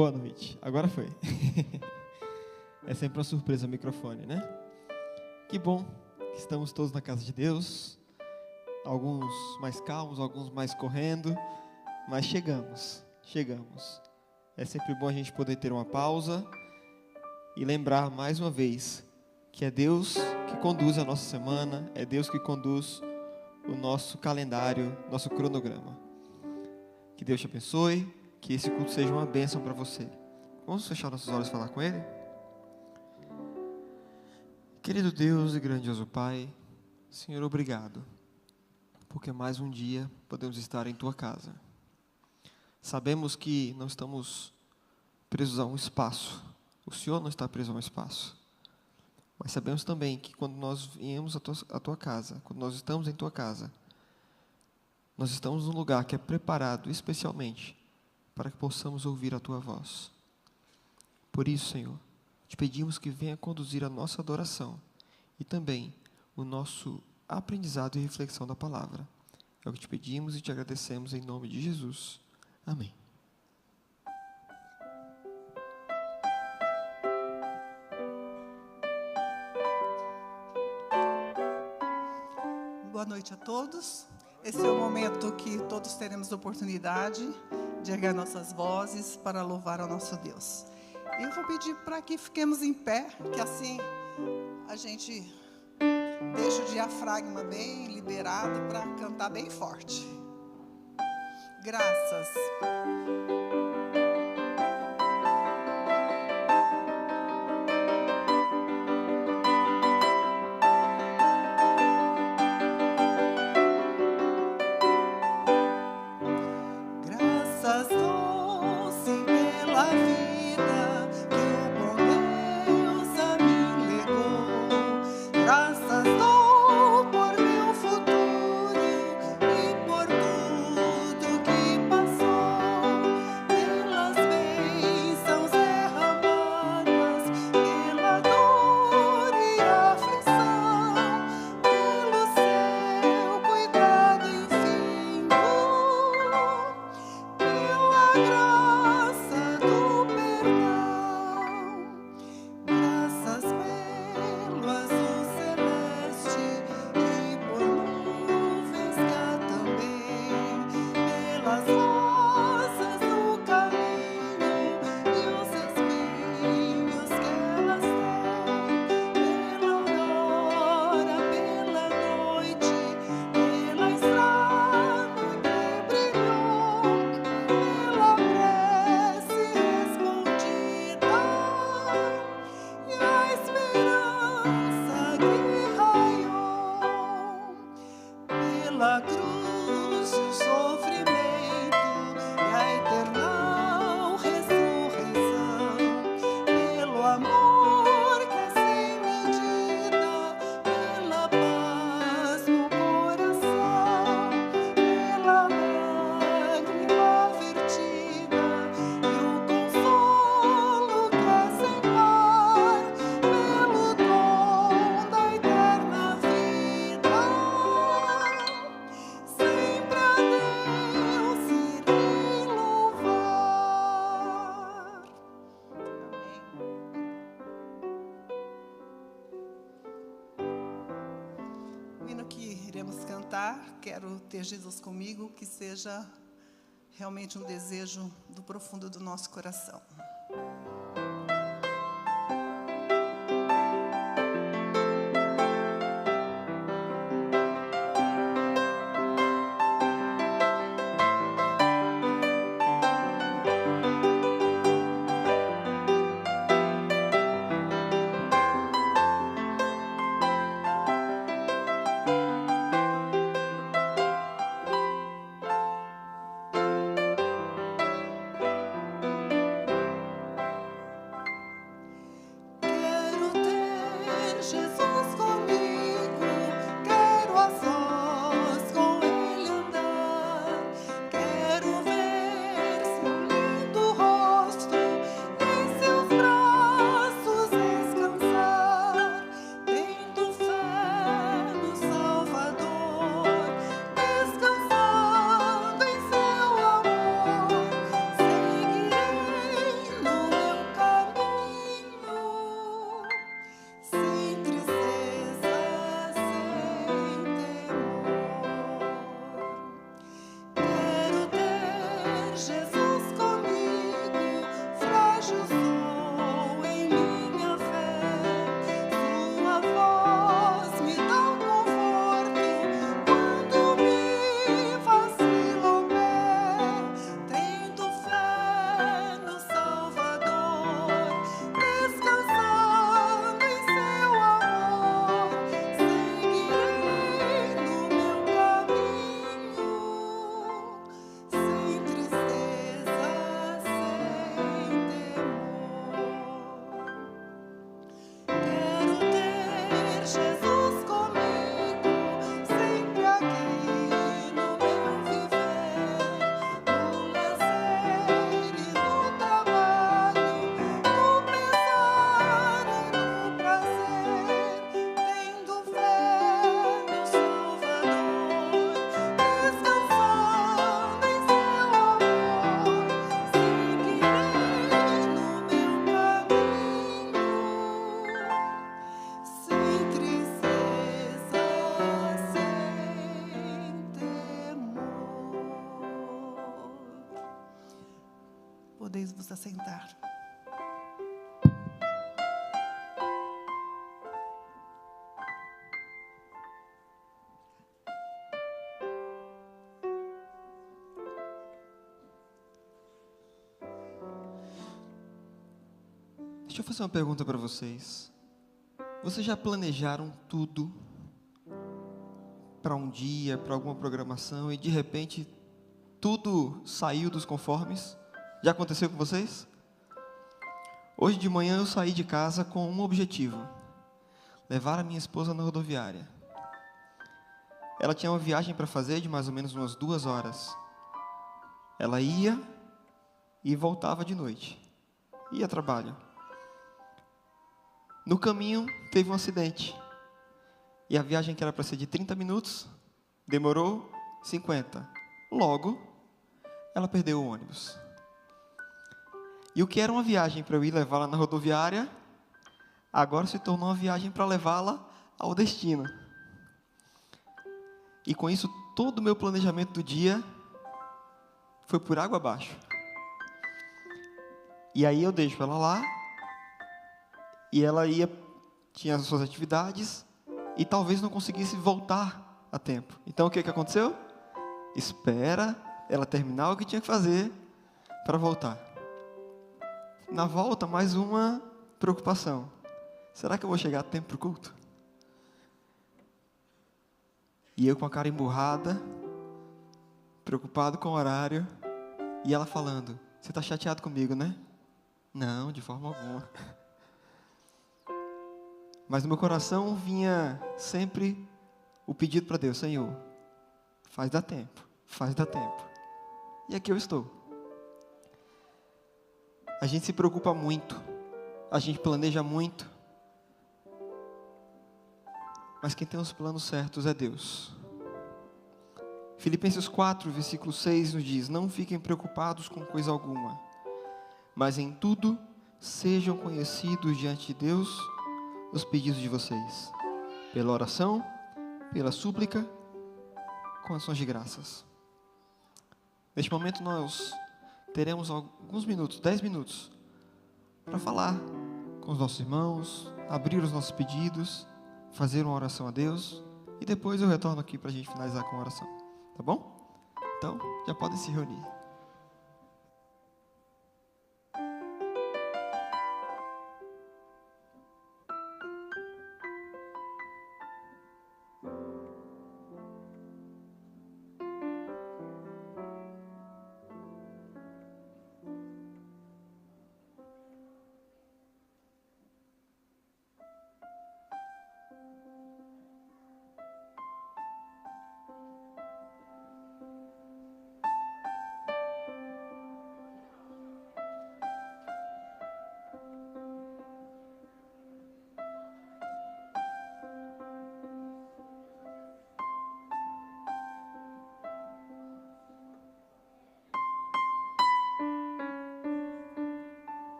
Boa noite. Agora foi. É sempre uma surpresa o microfone, né? Que bom que estamos todos na casa de Deus. Alguns mais calmos, alguns mais correndo, mas chegamos. É sempre bom a gente poder ter uma pausa e lembrar mais uma vez que é Deus que conduz a nossa semana, é Deus que conduz o nosso calendário, nosso cronograma. Que Deus te abençoe. Que esse culto seja uma bênção para você. Vamos fechar nossos olhos e falar com Ele? Querido Deus e grandioso Pai, Senhor, obrigado, porque mais um dia podemos estar em Tua casa. Sabemos que não estamos presos a um espaço. O Senhor não está preso a um espaço. Mas sabemos também que quando nós viemos à Tua casa, quando nós estamos em Tua casa, nós estamos num lugar que é preparado especialmente para que possamos ouvir a Tua voz. Por isso, Senhor, te pedimos que venha conduzir a nossa adoração e também o nosso aprendizado e reflexão da palavra. É o que te pedimos e te agradecemos em nome de Jesus. Amém. Boa noite a todos. Esse é o momento que todos teremos oportunidade de erguer nossas vozes para louvar ao nosso Deus. Eu vou pedir para que fiquemos em pé, que assim a gente deixa o diafragma bem liberado para cantar bem forte. Graças. Quero ter Jesus comigo, que seja realmente um desejo do profundo do nosso coração. Jesus comigo, sempre aqui no meu viver, no lazer e no trabalho, no pesar e no prazer, tendo fé no Salvador, descansando em seu amor, seguirei no meu caminho. Sem tristeza, sem temor. Podeis vos assentar. Deixa eu fazer uma pergunta para vocês. Vocês já planejaram tudo para um dia, para alguma programação e de repente tudo saiu dos conformes? Já aconteceu com vocês? Hoje de manhã eu saí de casa com um objetivo: levar a minha esposa na rodoviária. Ela tinha uma viagem para fazer de mais ou menos umas 2 horas. Ela ia e voltava de noite. Ia a trabalho. No caminho, teve um acidente. E a viagem que era para ser de 30 minutos, demorou 50. Logo, ela perdeu o ônibus. E o que era uma viagem para eu ir levá-la na rodoviária, agora se tornou uma viagem para levá-la ao destino. E com isso, todo o meu planejamento do dia foi por água abaixo. E aí eu deixo ela lá, e ela tinha as suas atividades, e talvez não conseguisse voltar a tempo. Então o que aconteceu? Espera ela terminar o que tinha que fazer para voltar. Na volta, mais uma preocupação. Será que eu vou chegar a tempo para o culto? E eu com a cara emburrada, preocupado com o horário, e ela falando: você está chateado comigo, né? Não, de forma alguma. Mas no meu coração vinha sempre o pedido para Deus: Senhor, faz dar tempo, faz dar tempo. E aqui eu estou. A gente se preocupa muito, a gente planeja muito, mas quem tem os planos certos é Deus. Filipenses 4, versículo 6 nos diz: não fiquem preocupados com coisa alguma, mas em tudo sejam conhecidos diante de Deus os pedidos de vocês, pela oração, pela súplica, com ações de graças. Neste momento nós teremos alguns minutos, 10 minutos, para falar com os nossos irmãos, abrir os nossos pedidos, fazer uma oração a Deus, e depois eu retorno aqui para a gente finalizar com a oração, tá bom? Então, já podem se reunir.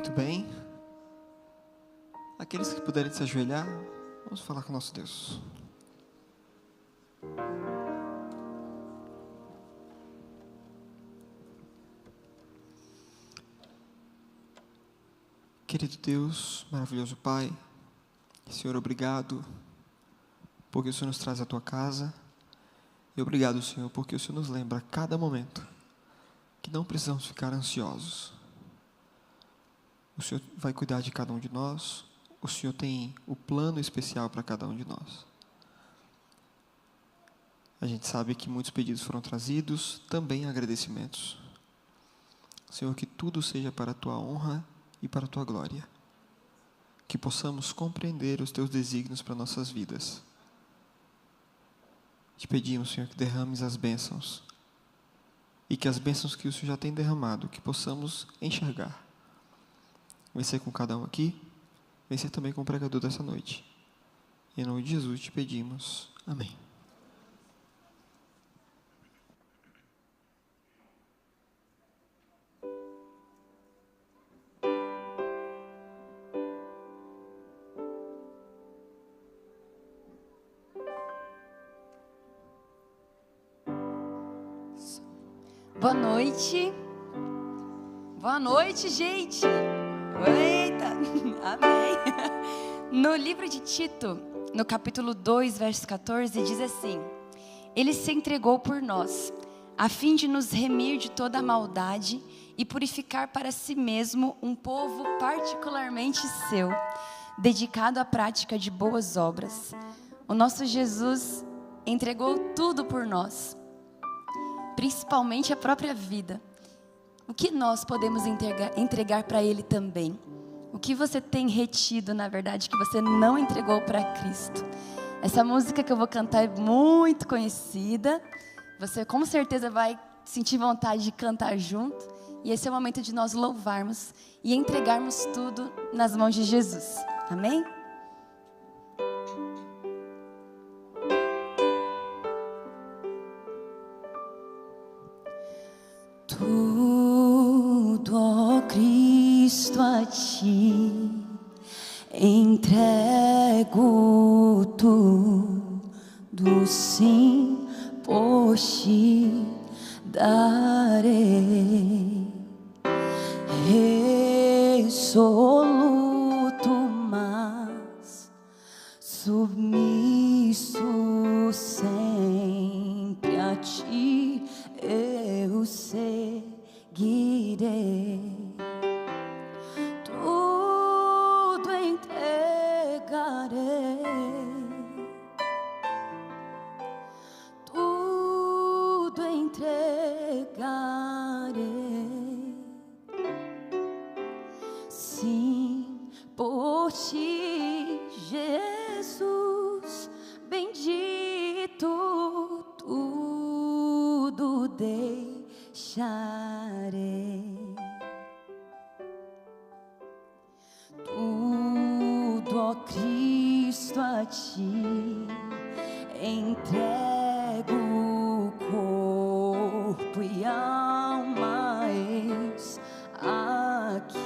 Muito bem. Aqueles que puderem se ajoelhar, vamos falar com o nosso Deus. Querido Deus, maravilhoso Pai, Senhor, obrigado porque o Senhor nos traz à tua casa. E obrigado, Senhor, porque o Senhor nos lembra a cada momento que não precisamos ficar ansiosos. O Senhor vai cuidar de cada um de nós. O Senhor tem o plano especial para cada um de nós. A gente sabe que muitos pedidos foram trazidos, também agradecimentos. Senhor, que tudo seja para a tua honra e para a tua glória. Que possamos compreender os teus desígnios para nossas vidas. Te pedimos, Senhor, que derrames as bênçãos. E que as bênçãos que o Senhor já tem derramado, que possamos enxergar. Vem ser com cada um aqui, vem ser também com o pregador dessa noite. Em nome de Jesus te pedimos. Amém. Boa noite. Boa noite, gente. Eita, amém. No livro de Tito, no capítulo 2, verso 14, diz assim: Ele se entregou por nós, a fim de nos remir de toda a maldade e purificar para si mesmo um povo particularmente seu, dedicado à prática de boas obras. O nosso Jesus entregou tudo por nós, principalmente a própria vida. O que nós podemos entregar para Ele também? O que você tem retido, na verdade, que você não entregou para Cristo? Essa música que eu vou cantar é muito conhecida. Você com certeza vai sentir vontade de cantar junto. E esse é o momento de nós louvarmos e entregarmos tudo nas mãos de Jesus. Amém? Tudo, ó Cristo, a ti entrego, tudo sim por ti darei, resoluto, mas submisso sempre a ti eu seguirei. Tudo entregarei, tudo entregarei, sim, por ti, Jesus bendito, tudo deixarei. Tudo, ó Cristo, a ti entrego, corpo e alma, eis aqui.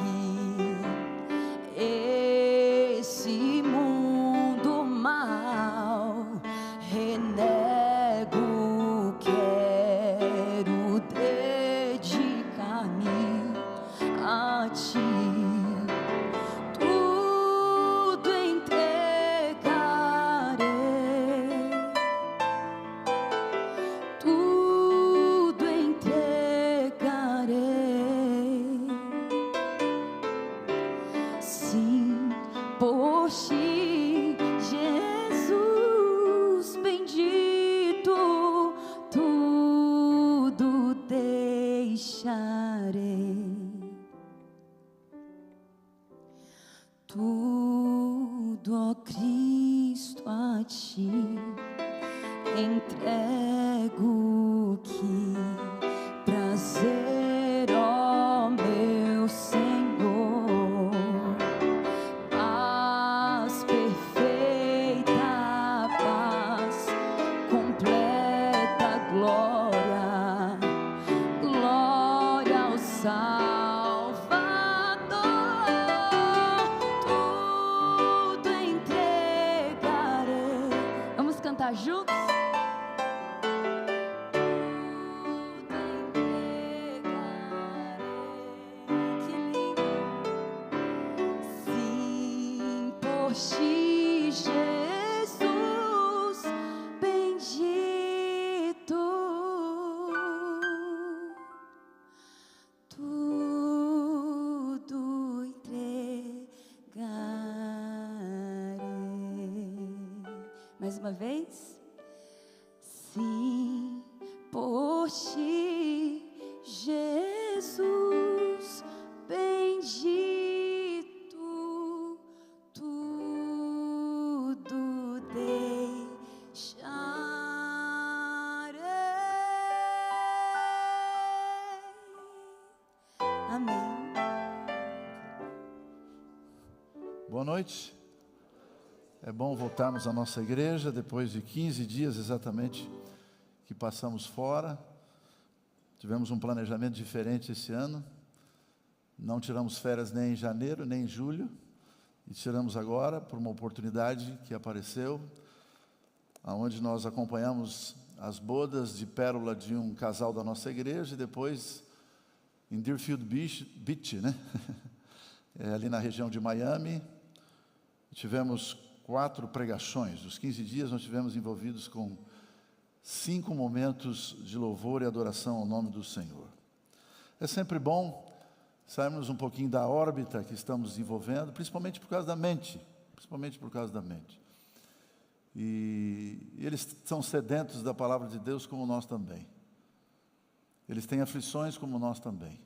Esse mundo mal renego, quero dedicar-me a ti. Tudo entregarei, tudo entregarei, sim, por ti, Jesus bendito, tudo deixarei. Tudo, ó Cristo, a ti entrego, que prazer, ó meu Senhor, paz perfeita, paz completa, glória, glória ao Salvador. cantar juntos? Ti, Jesus bendito, tudo entregarei. Mais uma vez. Sim, por ti, Jesus bendito. Boa noite. É bom voltarmos à nossa igreja depois de 15 dias exatamente que passamos fora. Tivemos um planejamento diferente esse ano. Não tiramos férias nem em janeiro, nem em julho. E tiramos agora por uma oportunidade que apareceu, onde nós acompanhamos as bodas de pérola de um casal da nossa igreja e depois em Deerfield Beach, né? Ali na região de Miami. Tivemos 4 pregações. Os 15 dias nós tivemos envolvidos com 5 momentos de louvor e adoração ao nome do Senhor. É sempre bom sairmos um pouquinho da órbita que estamos desenvolvendo, principalmente por causa da mente. E eles são sedentos da palavra de Deus como nós também. Eles têm aflições como nós também.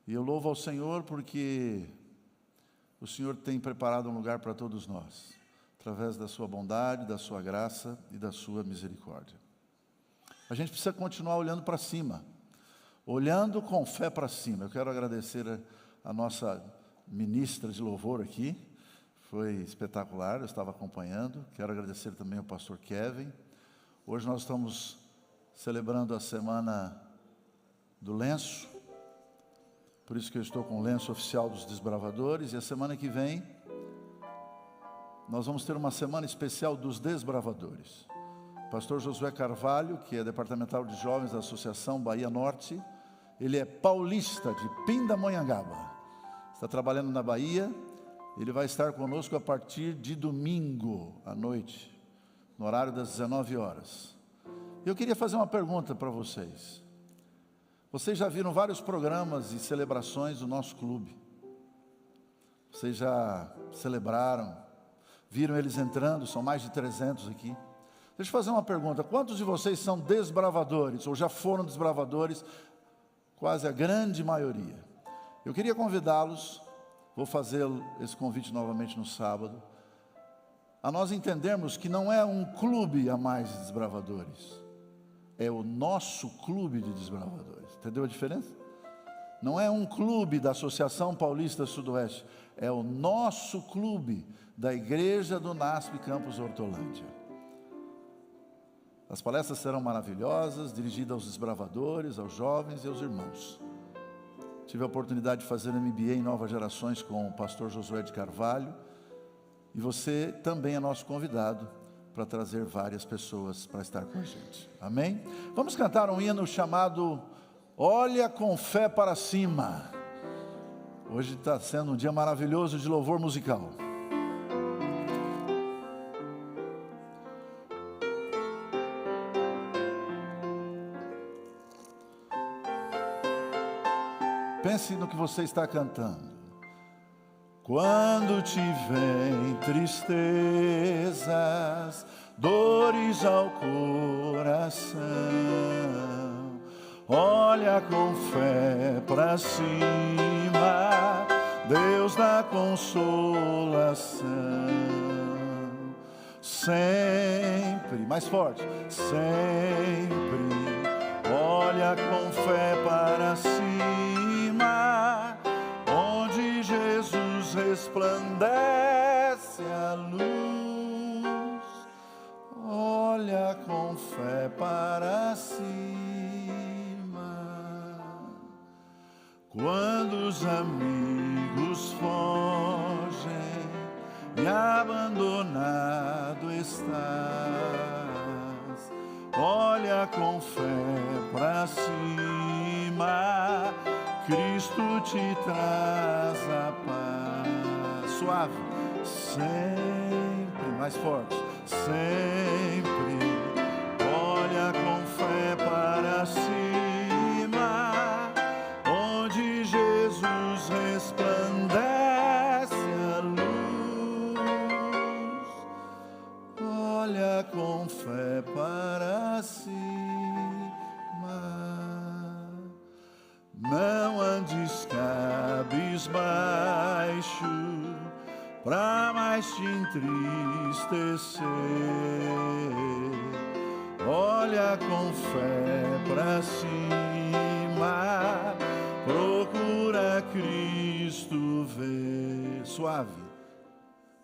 E eu louvo ao Senhor porque o Senhor tem preparado um lugar para todos nós, através da sua bondade, da sua graça e da sua misericórdia. A gente precisa continuar olhando para cima, olhando com fé para cima. Eu quero agradecer a nossa ministra de louvor aqui, foi espetacular, eu estava acompanhando. Quero agradecer também ao pastor Kevin. Hoje nós estamos celebrando a semana do lenço, por isso que eu estou com o lenço oficial dos desbravadores, e a semana que vem nós vamos ter uma semana especial dos desbravadores. Pastor Josué Carvalho, que é departamental de jovens da Associação Bahia Norte, ele é paulista de Pindamonhangaba, está trabalhando na Bahia. Ele vai estar conosco a partir de domingo à noite, no horário das 19 horas. Eu queria fazer uma pergunta para vocês. Vocês já viram vários programas e celebrações do nosso clube? Vocês já celebraram? Viram eles entrando? São mais de 300 aqui. Deixa eu fazer uma pergunta. Quantos de vocês são desbravadores? Ou já foram desbravadores? Quase a grande maioria. Eu queria convidá-los, vou fazer esse convite novamente no sábado, a nós entendermos que não é um clube a mais de desbravadores. É o nosso clube de desbravadores. Entendeu a diferença? Não é um clube da Associação Paulista Sudoeste. É o nosso clube da Igreja do NASP Campus Hortolândia. As palestras serão maravilhosas, dirigidas aos desbravadores, aos jovens e aos irmãos. Tive a oportunidade de fazer MBA em Novas Gerações com o pastor Josué de Carvalho. E você também é nosso convidado para trazer várias pessoas para estar com a gente. Amém? Vamos cantar um hino chamado Olha com Fé para Cima. Hoje está sendo um dia maravilhoso de louvor musical. Pense no que você está cantando. Quando te vem tristezas, dores ao coração, olha com fé para cima, Deus dá consolação. Sempre, mais forte, sempre, olha com fé para cima, onde Jesus resplandece a luz, olha com fé para cima. Quando os amigos fogem e abandonado estás. Olha com fé para cima, Cristo te traz a paz. Suave, sempre, mais forte, sempre. Olha com fé para cima, onde Jesus resplandece a luz. Olha com fé para cima, não andes cabisbaixo, pra mais te entristecer. Olha com fé pra cima, procura Cristo ver. Suave,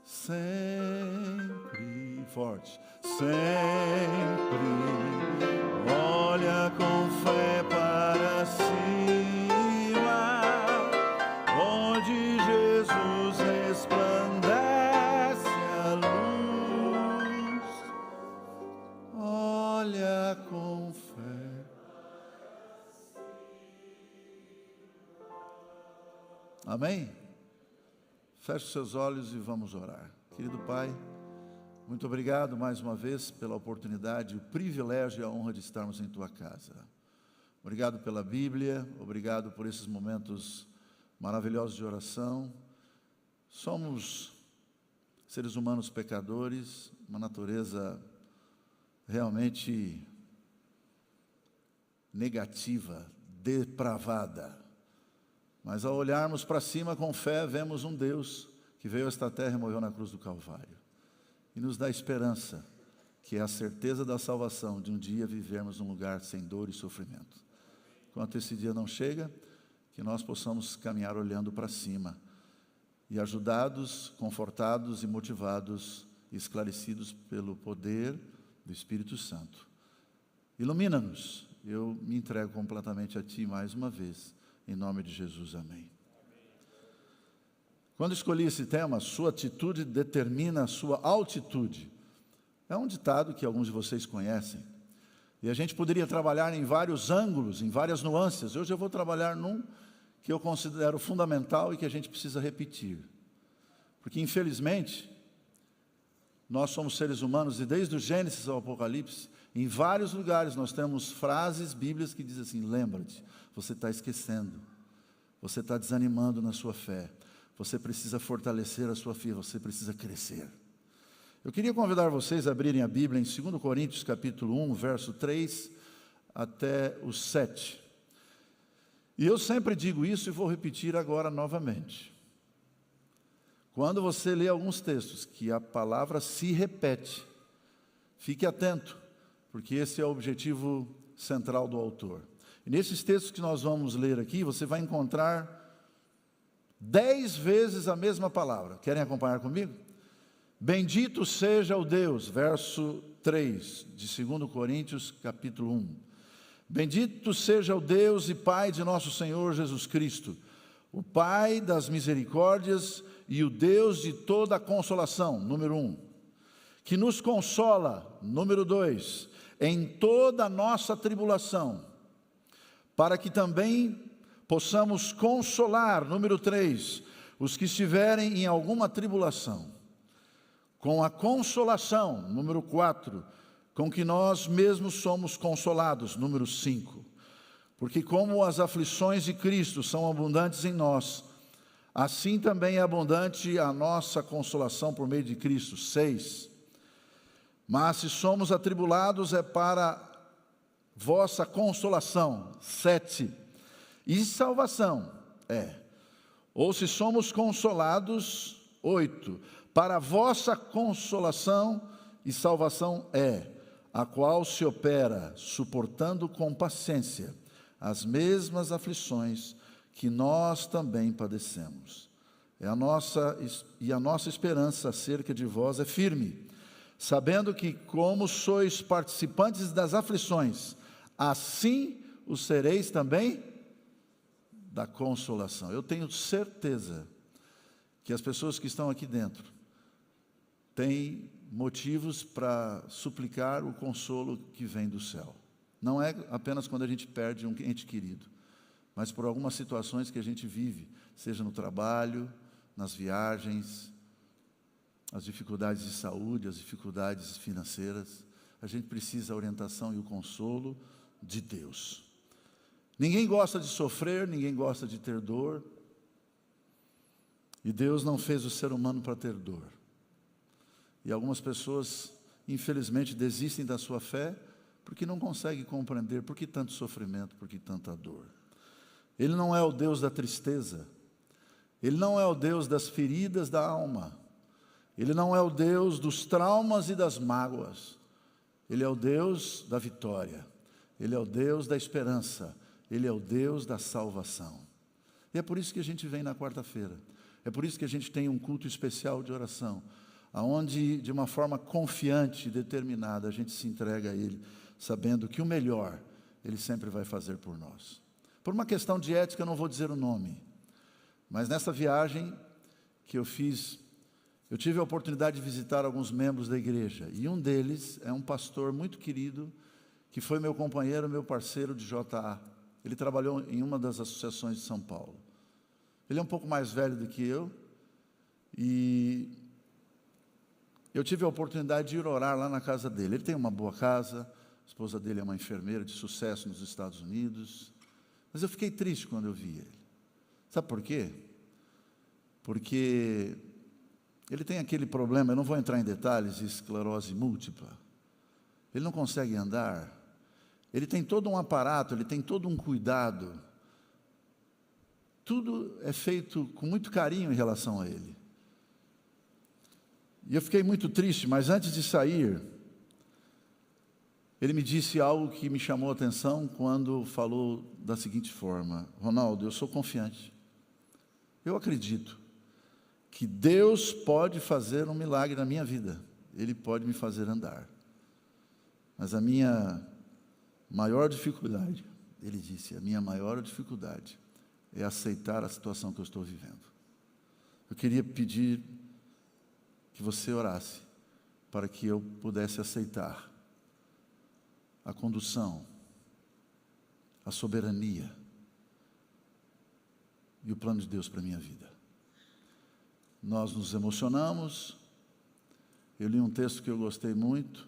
sempre, forte, sempre. Olha com fé para cima, onde Jesus resplandece a luz. Olha com fé. Amém? Feche os seus olhos e vamos orar. Querido Pai, muito obrigado mais uma vez pela oportunidade, o privilégio e a honra de estarmos em Tua casa. Obrigado pela Bíblia, obrigado por esses momentos maravilhosos de oração. Somos seres humanos pecadores, uma natureza realmente negativa, depravada. Mas ao olharmos para cima com fé, vemos um Deus que veio a esta terra e morreu na cruz do Calvário. E nos dá esperança, que é a certeza da salvação, de um dia vivermos num lugar sem dor e sofrimento. Enquanto esse dia não chega, que nós possamos caminhar olhando para cima, e ajudados, confortados e motivados, e esclarecidos pelo poder do Espírito Santo. Ilumina-nos, eu me entrego completamente a Ti mais uma vez, em nome de Jesus, amém. Quando escolhi esse tema, sua atitude determina a sua altitude. É um ditado que alguns de vocês conhecem. E a gente poderia trabalhar em vários ângulos, em várias nuances. Hoje eu vou trabalhar num que eu considero fundamental e que a gente precisa repetir. Porque, infelizmente, nós somos seres humanos e desde o Gênesis ao Apocalipse, em vários lugares nós temos frases bíblicas que dizem assim: lembra-te, você está esquecendo, você está desanimando na sua fé, você precisa fortalecer a sua fé, você precisa crescer. Eu queria convidar vocês a abrirem a Bíblia em 2 Coríntios capítulo 1, verso 3 até o 7. E eu sempre digo isso e vou repetir agora novamente. Quando você lê alguns textos que a palavra se repete, fique atento, porque esse é o objetivo central do autor. E nesses textos que nós vamos ler aqui, você vai encontrar 10 vezes a mesma palavra. Querem acompanhar comigo? Bendito seja o Deus, verso 3 de 2 Coríntios capítulo 1. Bendito seja o Deus e Pai de nosso Senhor Jesus Cristo, o Pai das misericórdias e o Deus de toda a consolação, número 1, que nos consola, número 2, em toda a nossa tribulação, para que também possamos consolar, número 3, os que estiverem em alguma tribulação, com a consolação, número 4, com que nós mesmos somos consolados, número 5, porque como as aflições de Cristo são abundantes em nós, assim também é abundante a nossa consolação por meio de Cristo, 6, mas se somos atribulados é para vossa consolação, 7, e salvação, ou se somos consolados, 8, para a vossa consolação e salvação a qual se opera, suportando com paciência as mesmas aflições que nós também padecemos. A nossa esperança acerca de vós é firme, sabendo que como sois participantes das aflições, assim o sereis também da consolação. Eu tenho certeza que as pessoas que estão aqui dentro têm motivos para suplicar o consolo que vem do céu. Não é apenas quando a gente perde um ente querido, mas por algumas situações que a gente vive, seja no trabalho, nas viagens, as dificuldades de saúde, as dificuldades financeiras. A gente precisa da orientação e o consolo de Deus. Ninguém gosta de sofrer, ninguém gosta de ter dor. E Deus não fez o ser humano para ter dor. E algumas pessoas, infelizmente, desistem da sua fé porque não conseguem compreender por que tanto sofrimento, por que tanta dor. Ele não é o Deus da tristeza. Ele não é o Deus das feridas da alma. Ele não é o Deus dos traumas e das mágoas. Ele é o Deus da vitória. Ele é o Deus da esperança. Ele é o Deus da salvação. E é por isso que a gente vem na quarta-feira. É por isso que a gente tem um culto especial de oração, aonde, de uma forma confiante e determinada, a gente se entrega a Ele, sabendo que o melhor Ele sempre vai fazer por nós. Por uma questão de ética, eu não vou dizer o nome, mas nessa viagem que eu fiz, eu tive a oportunidade de visitar alguns membros da igreja, e um deles é um pastor muito querido, que foi meu companheiro, meu parceiro de JA. Ele trabalhou em uma das associações de São Paulo. Ele é um pouco mais velho do que eu, e eu tive a oportunidade de ir orar lá na casa dele. Ele tem uma boa casa, a esposa dele é uma enfermeira de sucesso nos Estados Unidos, mas eu fiquei triste quando eu vi ele. Sabe por quê? Porque ele tem aquele problema, eu não vou entrar em detalhes, de esclerose múltipla. Ele não consegue andar, ele tem todo um aparato, ele tem todo um cuidado. Tudo é feito com muito carinho em relação a ele. E eu fiquei muito triste, mas antes de sair, ele me disse algo que me chamou a atenção quando falou da seguinte forma: Ronaldo, eu sou confiante. Eu acredito que Deus pode fazer um milagre na minha vida. Ele pode me fazer andar. Mas a minha maior dificuldade, ele disse, a minha maior dificuldade é aceitar a situação que eu estou vivendo. Eu queria pedir que você orasse para que eu pudesse aceitar a condução, a soberania e o plano de Deus para a minha vida. Nós nos emocionamos. Eu li um texto que eu gostei muito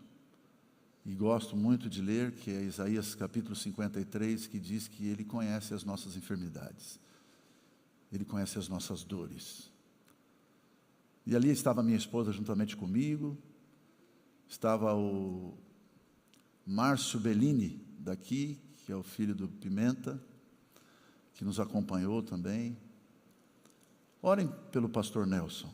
e gosto muito de ler, que é Isaías capítulo 53, que diz que Ele conhece as nossas enfermidades, Ele conhece as nossas dores. E ali estava minha esposa juntamente comigo, estava o Márcio Bellini daqui, que é o filho do Pimenta, que nos acompanhou também. Orem pelo pastor Nelson,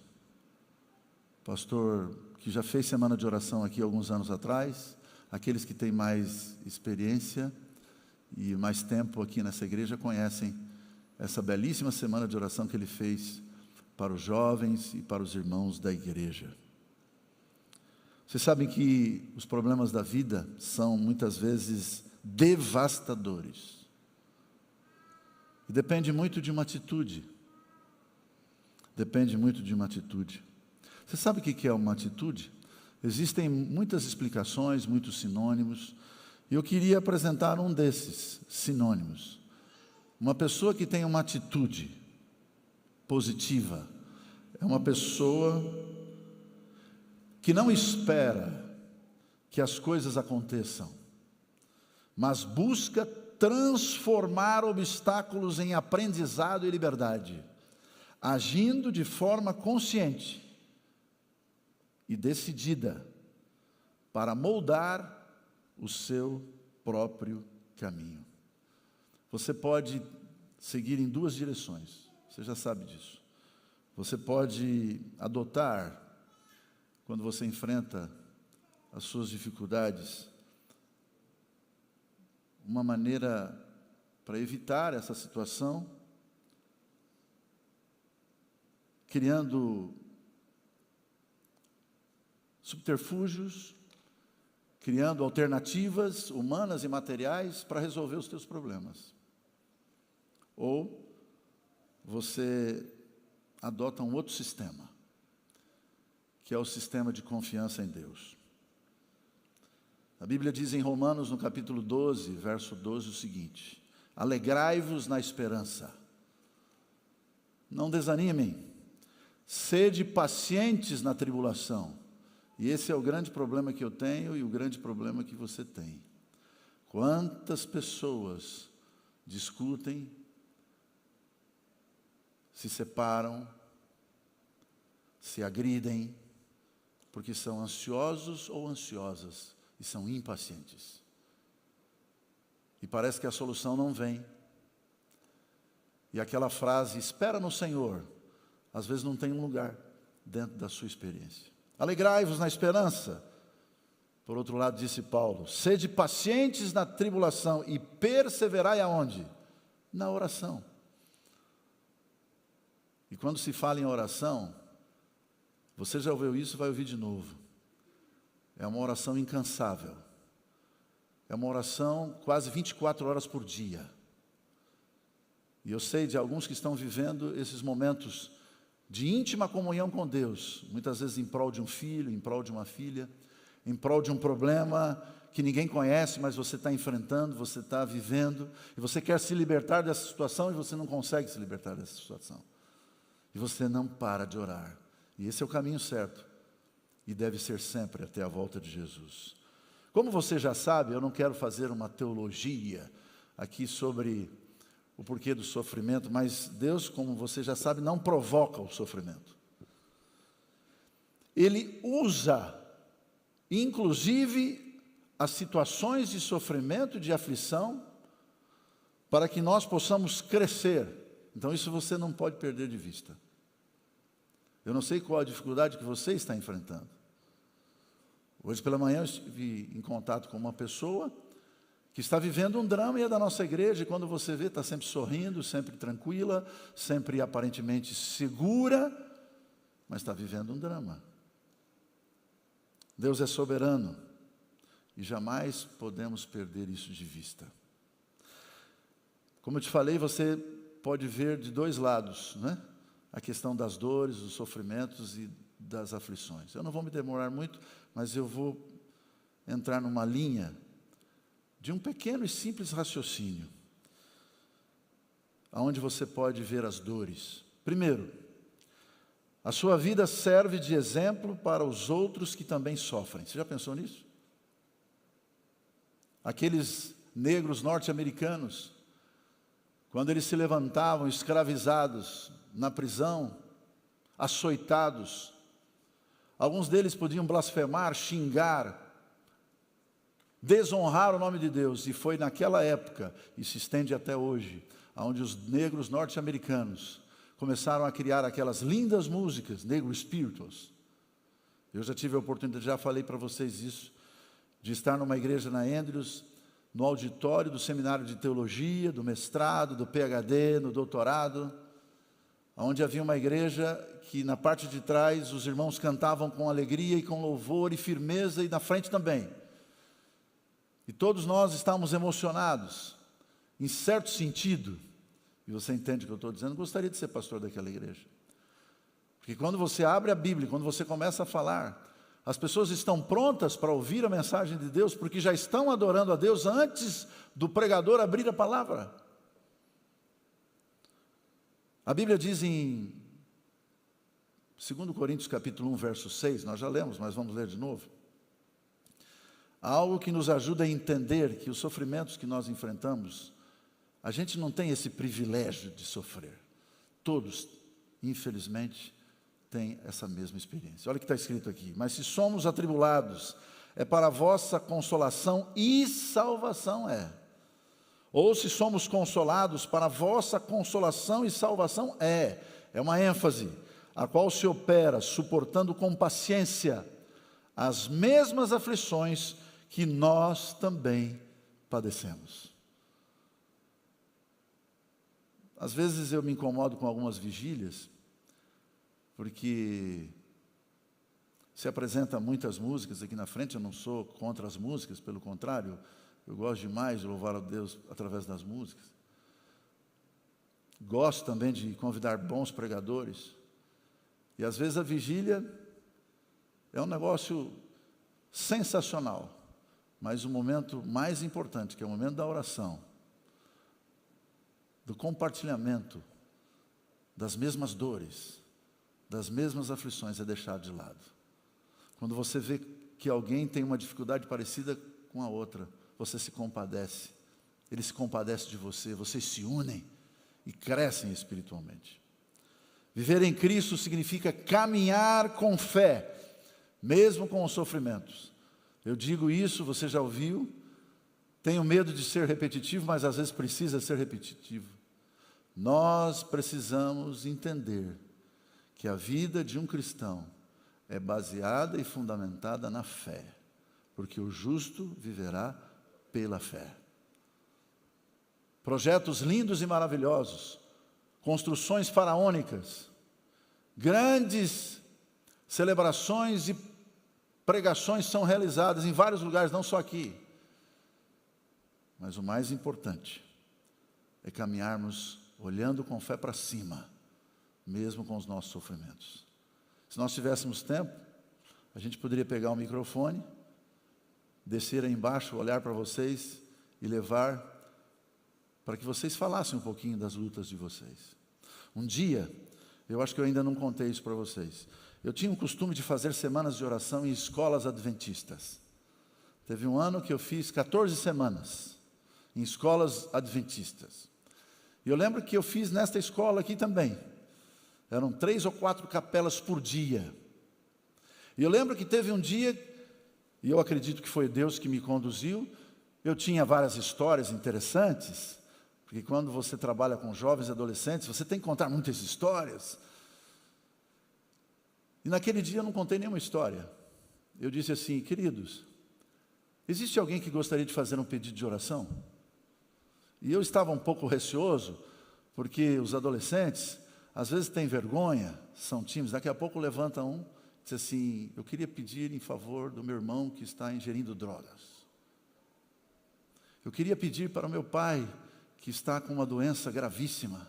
pastor que já fez semana de oração aqui alguns anos atrás. Aqueles que têm mais experiência e mais tempo aqui nessa igreja conhecem essa belíssima semana de oração que ele fez para os jovens e para os irmãos da igreja. Vocês sabem que os problemas da vida são muitas vezes devastadores. E depende muito de uma atitude. Depende muito de uma atitude. Você sabe o que é uma atitude? Existem muitas explicações, muitos sinônimos, e eu queria apresentar um desses sinônimos. Uma pessoa que tem uma atitude positiva é uma pessoa que não espera que as coisas aconteçam, mas busca transformar obstáculos em aprendizado e liberdade, agindo de forma consciente e decidida para moldar o seu próprio caminho. Você pode seguir em duas direções, você já sabe disso. Você pode adotar, quando você enfrenta as suas dificuldades, uma maneira para evitar essa situação, criando subterfúgios, criando alternativas humanas e materiais para resolver os teus problemas. Ou você adota um outro sistema, que é o sistema de confiança em Deus. A Bíblia diz em Romanos, no capítulo 12, verso 12, o seguinte: alegrai-vos na esperança, não desanimem, sede pacientes na tribulação. E esse é o grande problema que eu tenho e o grande problema que você tem. Quantas pessoas discutem, se separam, se agridem, porque são ansiosos ou ansiosas e são impacientes. E parece que a solução não vem. E aquela frase, espera no Senhor, às vezes não tem um lugar dentro da sua experiência. Alegrai-vos na esperança. Por outro lado, disse Paulo, sede pacientes na tribulação e perseverai aonde? Na oração. E quando se fala em oração, você já ouviu isso, vai ouvir de novo. É uma oração incansável. É uma oração quase 24 horas por dia. E eu sei de alguns que estão vivendo esses momentos de íntima comunhão com Deus, muitas vezes em prol de um filho, em prol de uma filha, em prol de um problema que ninguém conhece, mas você está enfrentando, você está vivendo, e você quer se libertar dessa situação e você não consegue se libertar dessa situação. E você não para de orar. E esse é o caminho certo. E deve ser sempre até a volta de Jesus. Como você já sabe, eu não quero fazer uma teologia aqui sobre o porquê do sofrimento, mas Deus, como você já sabe, não provoca o sofrimento. Ele usa, inclusive, as situações de sofrimento, de aflição, para que nós possamos crescer. Então isso você não pode perder de vista. Eu não sei qual a dificuldade que você está enfrentando. Hoje pela manhã eu estive em contato com uma pessoa que está vivendo um drama e é da nossa igreja, e quando você vê, está sempre sorrindo, sempre tranquila, sempre aparentemente segura, mas está vivendo um drama. Deus é soberano e jamais podemos perder isso de vista. Como eu te falei, você pode ver de dois lados, né? A questão das dores, dos sofrimentos e das aflições. Eu não vou me demorar muito, mas eu vou entrar numa linha de um pequeno e simples raciocínio, aonde você pode ver as dores. Primeiro, a sua vida serve de exemplo para os outros que também sofrem. Você já pensou nisso? Aqueles negros norte-americanos, quando eles se levantavam escravizados na prisão, açoitados, alguns deles podiam blasfemar, xingar, desonrar o nome de Deus, e foi naquela época, e se estende até hoje, onde os negros norte-americanos começaram a criar aquelas lindas músicas, negro spirituals. Eu já tive a oportunidade, já falei para vocês isso, de estar numa igreja na Andrews, no auditório do seminário de teologia, do mestrado, do PhD, no doutorado, onde havia uma igreja que na parte de trás os irmãos cantavam com alegria e com louvor e firmeza, e na frente também. E todos nós estávamos emocionados, em certo sentido, e você entende o que eu estou dizendo, gostaria de ser pastor daquela igreja. Porque quando você abre a Bíblia, quando você começa a falar, as pessoas estão prontas para ouvir a mensagem de Deus, porque já estão adorando a Deus antes do pregador abrir a palavra. A Bíblia diz em 2 Coríntios capítulo 1, verso 6, nós já lemos, mas vamos ler de novo. Há algo que nos ajuda a entender que os sofrimentos que nós enfrentamos, a gente não tem esse privilégio de sofrer. Todos, infelizmente, têm essa mesma experiência. Olha o que está escrito aqui. Mas se somos atribulados, é para a vossa consolação e salvação é. Ou se somos consolados, para a vossa consolação e salvação é. É uma ênfase, a qual se opera, suportando com paciência as mesmas aflições que nós também padecemos. Às vezes eu me incomodo com algumas vigílias, porque se apresenta muitas músicas aqui na frente. Eu não sou contra as músicas, pelo contrário, eu gosto demais de louvar a Deus através das músicas. Gosto também de convidar bons pregadores. E às vezes a vigília É um negócio sensacional. Mas o momento mais importante, que é o momento da oração, do compartilhamento das mesmas dores, das mesmas aflições, é deixado de lado. Quando você vê que alguém tem uma dificuldade parecida com a outra, você se compadece, ele se compadece de você, vocês se unem e crescem espiritualmente. Viver em Cristo significa caminhar com fé, mesmo com os sofrimentos. Eu digo isso, você já ouviu, tenho medo de ser repetitivo, mas às vezes precisa ser repetitivo. Nós precisamos entender que a vida de um cristão é baseada e fundamentada na fé, porque o justo viverá pela fé. Projetos lindos e maravilhosos, construções faraônicas, grandes celebrações e pregações são realizadas em vários lugares, não só aqui. Mas o mais importante é caminharmos olhando com fé para cima, mesmo com os nossos sofrimentos. Se nós tivéssemos tempo, a gente poderia pegar o microfone, descer aí embaixo, olhar para vocês e levar para que vocês falassem um pouquinho das lutas de vocês. Um dia, eu acho que eu ainda não contei isso para vocês, eu tinha o costume de fazer semanas de oração em escolas adventistas. Teve um ano que eu fiz 14 semanas em escolas adventistas. E eu lembro que eu fiz nesta escola aqui também. Eram 3 ou 4 capelas por dia. E eu lembro que teve um dia, e eu acredito que foi Deus que me conduziu, eu tinha várias histórias interessantes, porque quando você trabalha com jovens e adolescentes, você tem que contar muitas histórias. E naquele dia eu não contei nenhuma história. Eu disse assim: queridos, existe alguém que gostaria de fazer um pedido de oração? E eu estava um pouco receoso, porque os adolescentes, às vezes têm vergonha, são tímidos. Daqui a pouco levanta um, diz assim: eu queria pedir em favor do meu irmão que está ingerindo drogas. Eu queria pedir para o meu pai, que está com uma doença gravíssima.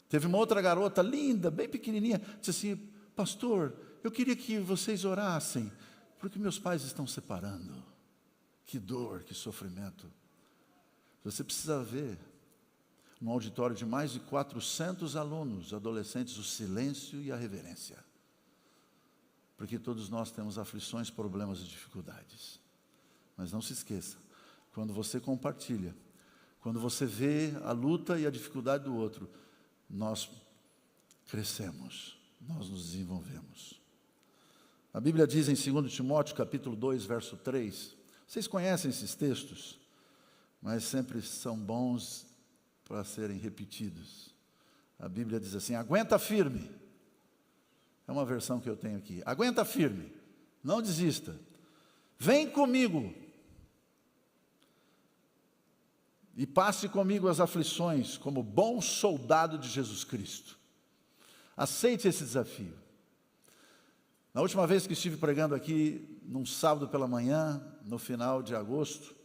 Teve uma outra garota linda, bem pequenininha, disse assim: pastor, eu queria que vocês orassem, porque meus pais estão separando. Que dor, que sofrimento. Você precisa ver, num auditório de mais de 400 alunos, adolescentes, o silêncio e a reverência. Porque todos nós temos aflições, problemas e dificuldades. Mas não se esqueça, quando você compartilha, quando você vê a luta e a dificuldade do outro, nós crescemos, nós nos desenvolvemos. A Bíblia diz em 2 Timóteo, capítulo 2, verso 3, vocês conhecem esses textos, mas sempre são bons para serem repetidos. A Bíblia diz assim: aguenta firme. É uma versão que eu tenho aqui. Aguenta firme, não desista. Vem comigo e passe comigo as aflições como bom soldado de Jesus Cristo. Aceite esse desafio. Na última vez que estive pregando aqui, num sábado pela manhã, no final de agosto,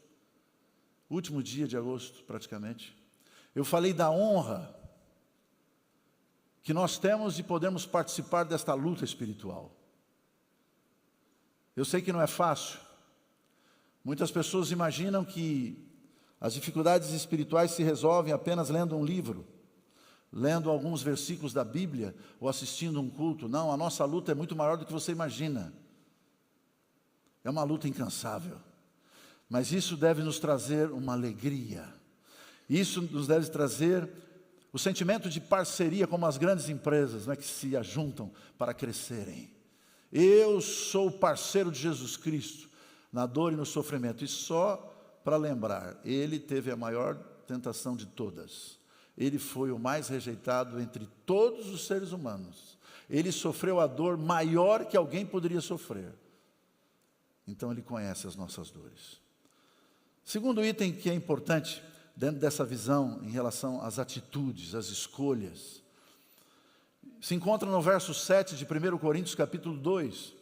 último dia de agosto praticamente, eu falei da honra que nós temos de podermos participar desta luta espiritual. Eu sei que não é fácil. Muitas pessoas imaginam que as dificuldades espirituais se resolvem apenas lendo um livro, lendo alguns versículos da Bíblia ou assistindo um culto. Não, a nossa luta é muito maior do que você imagina. É uma luta incansável. Mas isso deve nos trazer uma alegria. Isso nos deve trazer o sentimento de parceria, como as grandes empresas, né, que se ajuntam para crescerem. Eu sou parceiro de Jesus Cristo na dor e no sofrimento. E só para lembrar, ele teve a maior tentação de todas. Ele foi o mais rejeitado entre todos os seres humanos. Ele sofreu a dor maior que alguém poderia sofrer. Então ele conhece as nossas dores. Segundo item que é importante dentro dessa visão em relação às atitudes, às escolhas, se encontra no verso 7 de 1 Coríntios capítulo 2,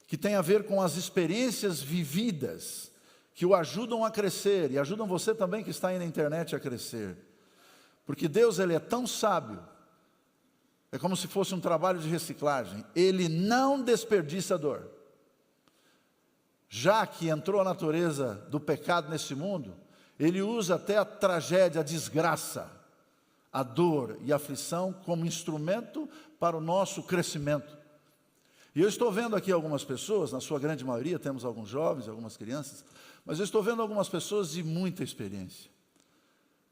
que tem a ver com as experiências vividas, que o ajudam a crescer, e ajudam você também que está aí na internet a crescer. Porque Deus, Ele é tão sábio, É como se fosse um trabalho de reciclagem. Ele não desperdiça dor. Já que entrou a natureza do pecado nesse mundo, ele usa até a tragédia, a desgraça, a dor e a aflição como instrumento para o nosso crescimento. E eu estou vendo aqui algumas pessoas, na sua grande maioria, temos alguns jovens, algumas crianças, mas eu estou vendo algumas pessoas de muita experiência.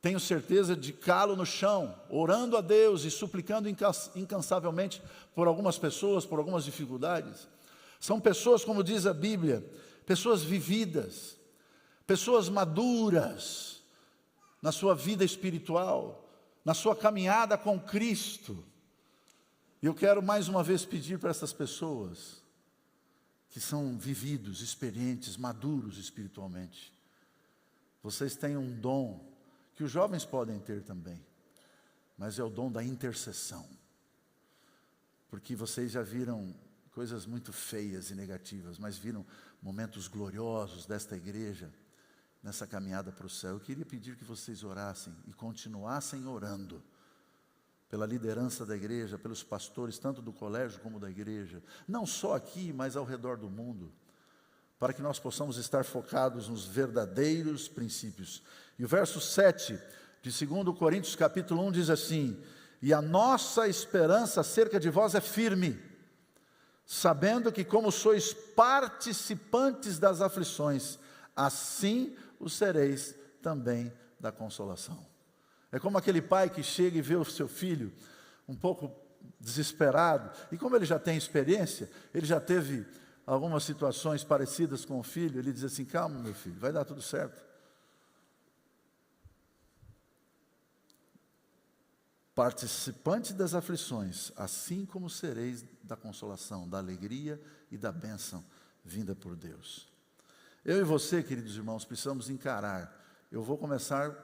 Tenho certeza de calo no chão, orando a Deus e suplicando incansavelmente por algumas pessoas, por algumas dificuldades. São pessoas, como diz a Bíblia, pessoas vividas, pessoas maduras na sua vida espiritual, na sua caminhada com Cristo. E eu quero mais uma vez pedir para essas pessoas que são vividos, experientes, maduros espiritualmente. Vocês têm um dom que os jovens podem ter também, mas é o dom da intercessão. Porque vocês já viram coisas muito feias e negativas, mas viram momentos gloriosos desta igreja, nessa caminhada para o céu. Eu queria pedir que vocês orassem e continuassem orando pela liderança da igreja, pelos pastores, tanto do colégio como da igreja, não só aqui, mas ao redor do mundo, para que nós possamos estar focados nos verdadeiros princípios. E o verso 7 de 2 Coríntios capítulo 1 diz assim: e a nossa esperança acerca de vós é firme, sabendo que como sois participantes das aflições, assim o sereis também da consolação. É como aquele pai que chega e vê o seu filho um pouco desesperado, e como ele já tem experiência, ele já teve algumas situações parecidas com o filho, ele diz assim: calma, meu filho, vai dar tudo certo. Participante das aflições, assim como sereis da consolação, da alegria e da bênção vinda por Deus. Eu e você, queridos irmãos, precisamos encarar. Eu vou começar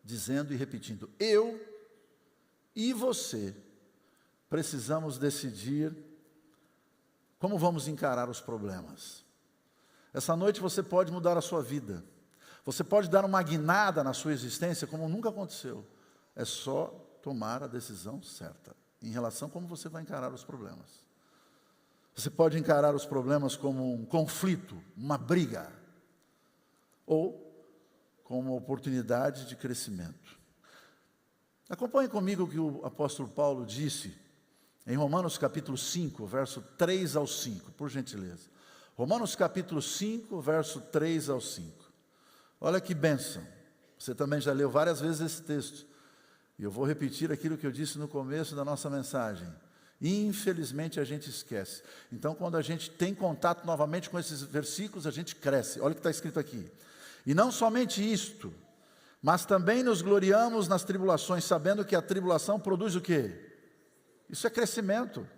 dizendo e repetindo: eu e você precisamos decidir como vamos encarar os problemas. Essa noite você pode mudar a sua vida. Você pode dar uma guinada na sua existência como nunca aconteceu. É só tomar a decisão certa em relação a como você vai encarar os problemas. Você pode encarar os problemas como um conflito, uma briga, ou como uma oportunidade de crescimento. Acompanhe comigo o que o apóstolo Paulo disse em Romanos capítulo 5, verso 3 ao 5, por gentileza. Romanos capítulo 5, verso 3 ao 5. Olha que bênção. Você também já leu várias vezes esse texto. E eu vou repetir aquilo que eu disse no começo da nossa mensagem. Infelizmente a gente esquece. Então, quando a gente tem contato novamente com esses versículos, a gente cresce. Olha o que está escrito aqui. E não somente isto, mas também nos gloriamos nas tribulações, sabendo que a tribulação produz o quê? Isso é crescimento.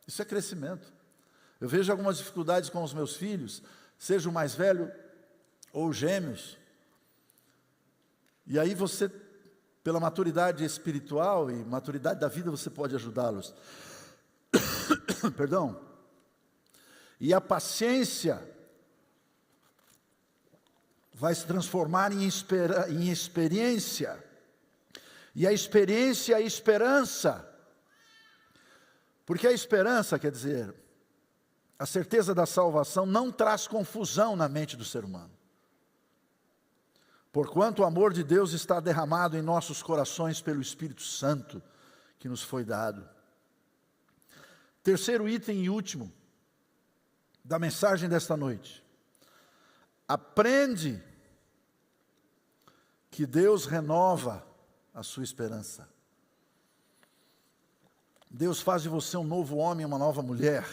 Isso é crescimento. Eu vejo algumas dificuldades com os meus filhos, seja o mais velho ou gêmeos. E aí você, pela maturidade espiritual e maturidade da vida, você pode ajudá-los. Perdão. E a paciência vai se transformar em experiência. E a experiência é a esperança. Porque a esperança, quer dizer, a certeza da salvação não traz confusão na mente do ser humano. Porquanto o amor de Deus está derramado em nossos corações pelo Espírito Santo que nos foi dado. Terceiro item e último da mensagem desta noite. Aprende que Deus renova a sua esperança. Deus faz de você um novo homem, uma nova mulher.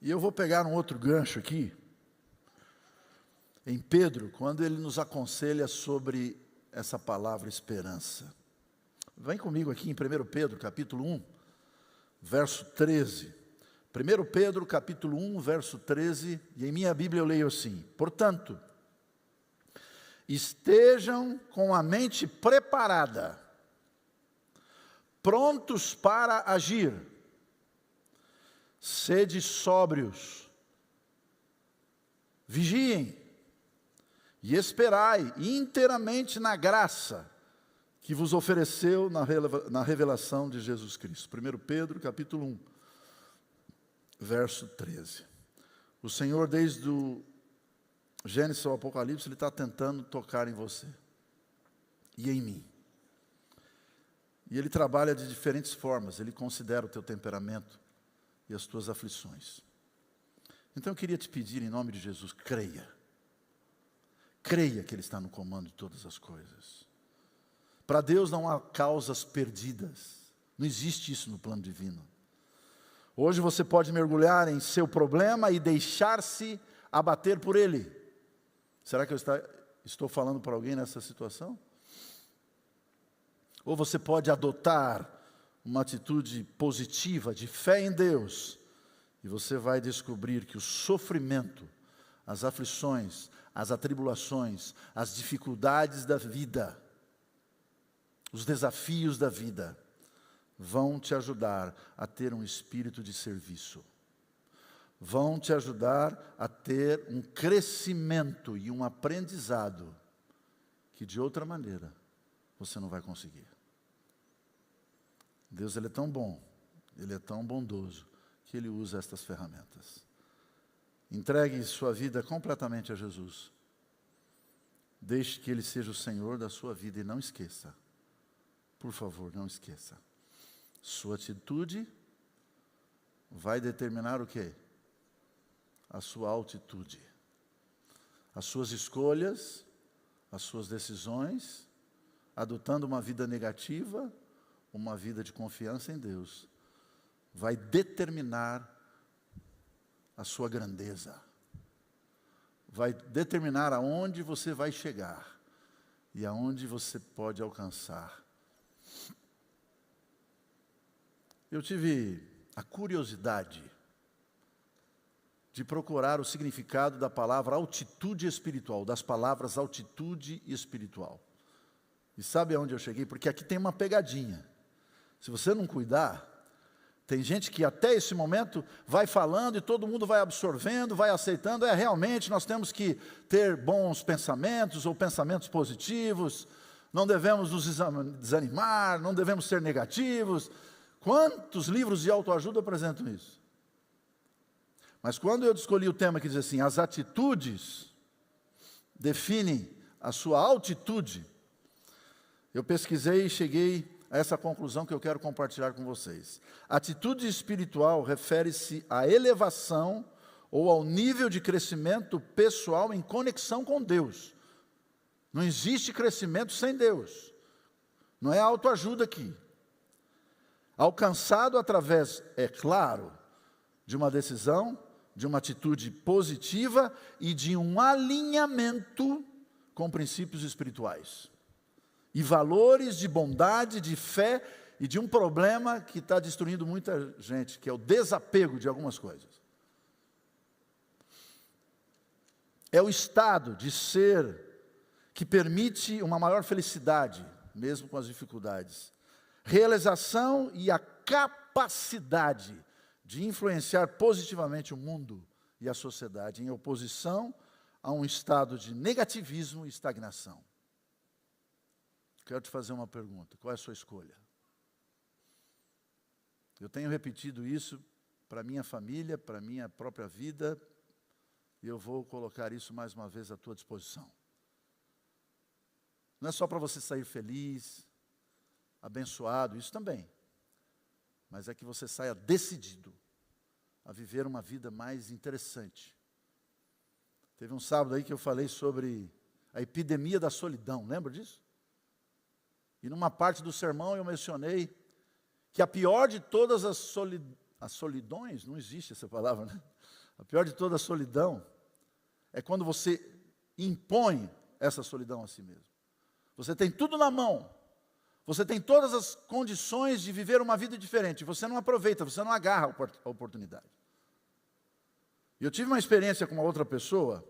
E eu vou pegar um outro gancho aqui, em Pedro, quando ele nos aconselha sobre essa palavra esperança. Vem comigo aqui em 1 Pedro, capítulo 1, verso 13. 1 Pedro, capítulo 1, verso 13, e em minha Bíblia eu leio assim: portanto, estejam com a mente preparada, prontos para agir, sede sóbrios, vigiem e esperai inteiramente na graça que vos ofereceu na revelação de Jesus Cristo. 1 Pedro, capítulo 1, verso 13. O Senhor, desde o Gênesis ao Apocalipse, Ele está tentando tocar em você e em mim. E Ele trabalha de diferentes formas. Ele considera o teu temperamento e as tuas aflições. Então eu queria te pedir, em nome de Jesus, creia. Creia que Ele está no comando de todas as coisas. Para Deus não há causas perdidas. Não existe isso no plano divino. Hoje você pode mergulhar em seu problema e deixar-se abater por ele. Será que eu estou falando para alguém nessa situação? Ou você pode adotar uma atitude positiva, de fé em Deus, e você vai descobrir que o sofrimento, as aflições, as atribulações, as dificuldades da vida, os desafios da vida, vão te ajudar a ter um espírito de serviço. Vão te ajudar a ter um crescimento e um aprendizado que de outra maneira você não vai conseguir. Deus, Ele é tão bom, Ele é tão bondoso, que Ele usa estas ferramentas. Entregue sua vida completamente a Jesus. Deixe que Ele seja o Senhor da sua vida e não esqueça. Por favor, não esqueça. Sua atitude vai determinar o quê? A sua altitude. As suas escolhas, as suas decisões, adotando uma vida negativa, uma vida de confiança em Deus, vai determinar a sua grandeza. Vai determinar aonde você vai chegar e aonde você pode alcançar. Eu tive a curiosidade de procurar o significado da palavra altitude espiritual, das palavras altitude e espiritual. E sabe aonde eu cheguei? Porque aqui tem uma pegadinha. Se você não cuidar, tem gente que até esse momento vai falando e todo mundo vai absorvendo, vai aceitando. Realmente nós temos que ter bons pensamentos ou pensamentos positivos, não devemos nos desanimar, não devemos ser negativos. Quantos livros de autoajuda apresentam isso? Mas quando eu escolhi o tema que diz assim, as atitudes definem a sua altitude, eu pesquisei e cheguei a essa conclusão que eu quero compartilhar com vocês. Atitude espiritual refere-se à elevação ou ao nível de crescimento pessoal em conexão com Deus. Não existe crescimento sem Deus. Não é autoajuda aqui. Alcançado através, é claro, de uma decisão, de uma atitude positiva e de um alinhamento com princípios espirituais. E valores de bondade, de fé e de um problema que está destruindo muita gente, que é o desapego de algumas coisas. É o estado de ser que permite uma maior felicidade, mesmo com as dificuldades. Realização e a capacidade de influenciar positivamente o mundo e a sociedade, em oposição a um estado de negativismo e estagnação. Quero te fazer uma pergunta: qual é a sua escolha? Eu tenho repetido isso para minha família, para minha própria vida, e eu vou colocar isso mais uma vez à tua disposição. Não é só para você sair feliz, abençoado, isso também. Mas é que você saia decidido a viver uma vida mais interessante. Teve um sábado aí que eu falei sobre a epidemia da solidão, lembra disso? E numa parte do sermão eu mencionei que a pior de todas as solidões, não existe essa palavra, né? A pior de toda a solidão é quando você impõe essa solidão a si mesmo. Você tem tudo na mão, você tem todas as condições de viver uma vida diferente, você não aproveita, você não agarra a oportunidade. E eu tive uma experiência com uma outra pessoa,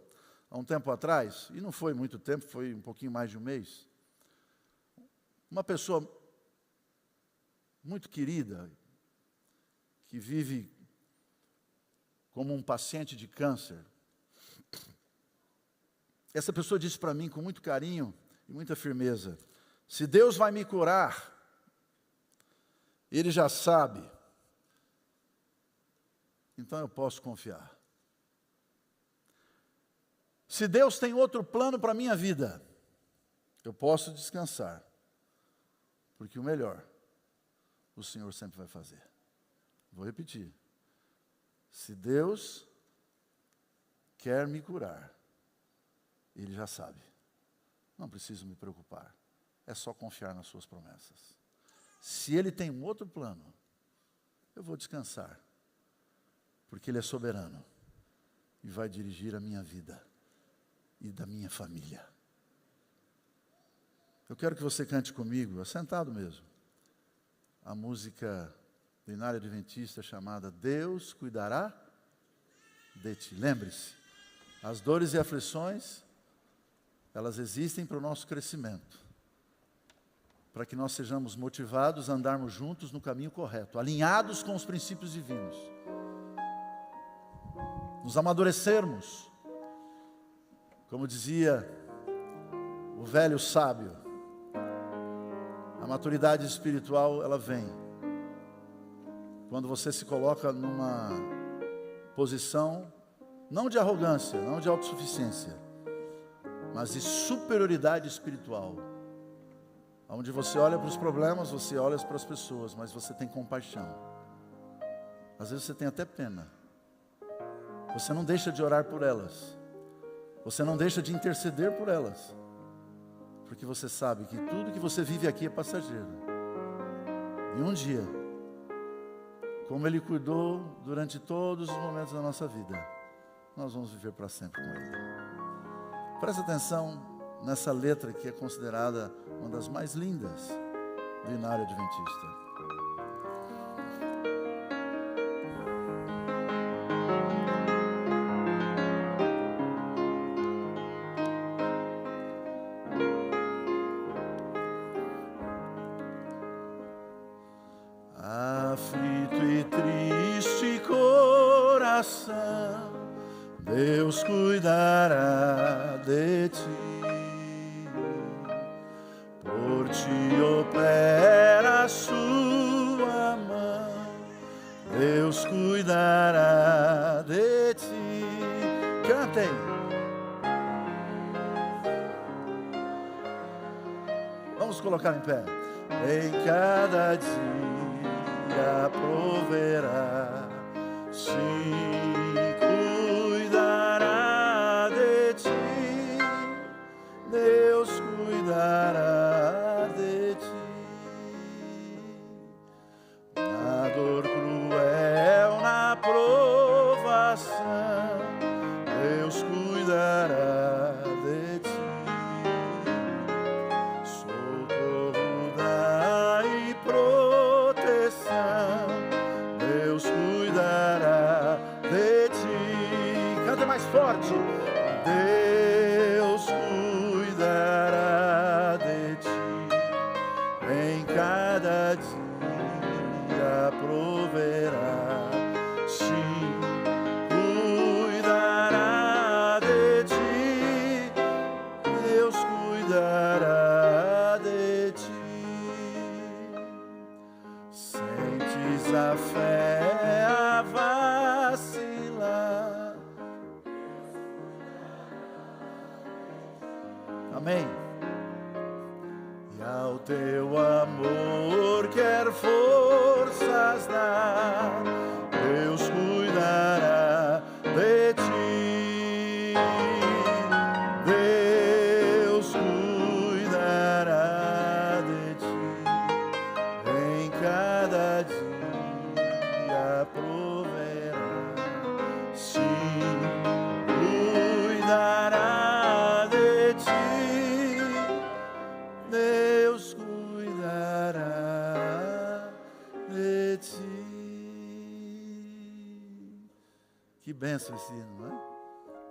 há um tempo atrás, e não foi muito tempo, foi um pouquinho mais de um mês. Uma pessoa muito querida, que vive como um paciente de câncer. Essa pessoa disse para mim com muito carinho e muita firmeza: Se Deus vai me curar, Ele já sabe. Então eu posso confiar. Se Deus tem outro plano para a minha vida, eu posso descansar. Porque o melhor, o Senhor sempre vai fazer. Vou repetir. Se Deus quer me curar, Ele já sabe. Não preciso me preocupar. É só confiar nas suas promessas. Se Ele tem um outro plano, eu vou descansar. Porque Ele é soberano e vai dirigir a minha vida e da minha família. Eu quero que você cante comigo, assentado mesmo, a música do Inário Adventista chamada Deus Cuidará de Ti. Lembre-se, as dores e aflições, elas existem para o nosso crescimento, para que nós sejamos motivados a andarmos juntos no caminho correto, alinhados com os princípios divinos, nos amadurecermos, como dizia o velho sábio, a maturidade espiritual, ela vem quando você se coloca numa posição, não de arrogância, não de autossuficiência, mas de superioridade espiritual, onde você olha para os problemas, você olha para as pessoas, mas você tem compaixão. Às vezes você tem até pena. Você não deixa de orar por elas. Você não deixa de interceder por elas. Porque você sabe que tudo que você vive aqui é passageiro. E um dia, como Ele cuidou durante todos os momentos da nossa vida, nós vamos viver para sempre com Ele. Presta atenção nessa letra que é considerada uma das mais lindas do Inário Adventista. Aflito e triste coração, Deus cuidará de ti. Por ti opera a sua mão, Deus cuidará de ti. Cantem. Vamos colocar em pé. Em cada dia proverá, sim, cuidará de ti, Deus cuidará de ti. Na dor cruel, na provação, Deus cuidará de ti. Socorro dá e proteção, Deus cuidará de ti. Canta mais forte. Deus cuidará de ti. Em cada dia proverá. Sim, cuidará de ti. Deus cuidará de ti. Sentes a fé a vacilar. Amém. E ao teu amor quer forças dar, Deus cuidará de ti. Deus cuidará de ti. Em cada dia proverá. Sim, cuidará de ti. Deus cuidará de ti. Que bênção esse hino, não é?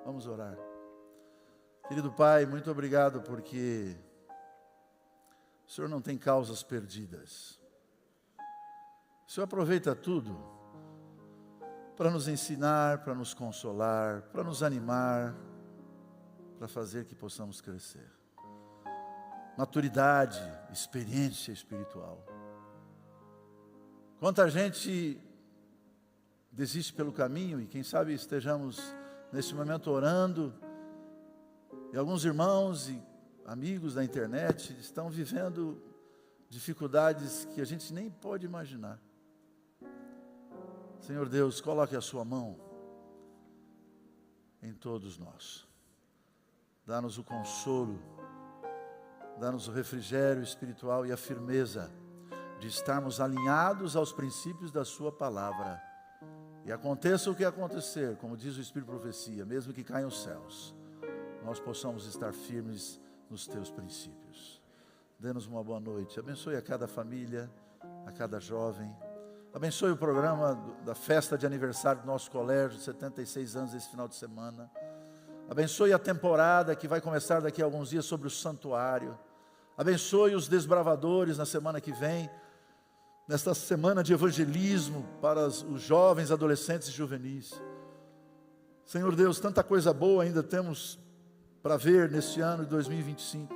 Vamos orar. Querido Pai, muito obrigado porque o Senhor não tem causas perdidas. O Senhor aproveita tudo para nos ensinar, para nos consolar, para nos animar, para fazer que possamos crescer. maturidade, experiência espiritual. Quanta gente desiste pelo caminho, e quem sabe estejamos nesse momento orando, e alguns irmãos e amigos da internet estão vivendo dificuldades que a gente nem pode imaginar. Senhor Deus, coloque a sua mão em todos nós. Dá-nos o consolo, dá-nos o refrigério espiritual e a firmeza de estarmos alinhados aos princípios da sua palavra. E aconteça o que acontecer, como diz o Espírito de Profecia, mesmo que caiam os céus, nós possamos estar firmes nos teus princípios. Dê-nos uma boa noite. Abençoe a cada família, a cada jovem. Abençoe o programa da festa de aniversário do nosso colégio, 76 anos esse final de semana. Abençoe a temporada que vai começar daqui a alguns dias sobre o santuário. Abençoe os desbravadores na semana que vem, nesta semana de evangelismo para os jovens, adolescentes e juvenis. Senhor Deus, tanta coisa boa ainda temos para ver nesse ano de 2025.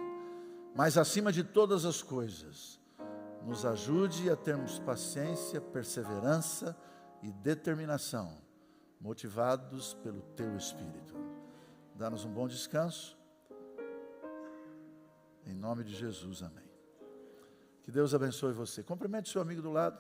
Mas acima de todas as coisas, nos ajude a termos paciência, perseverança e determinação, motivados pelo Teu Espírito. Dá-nos um bom descanso. Em nome de Jesus, amém. Que Deus abençoe você. Cumprimente seu amigo do lado.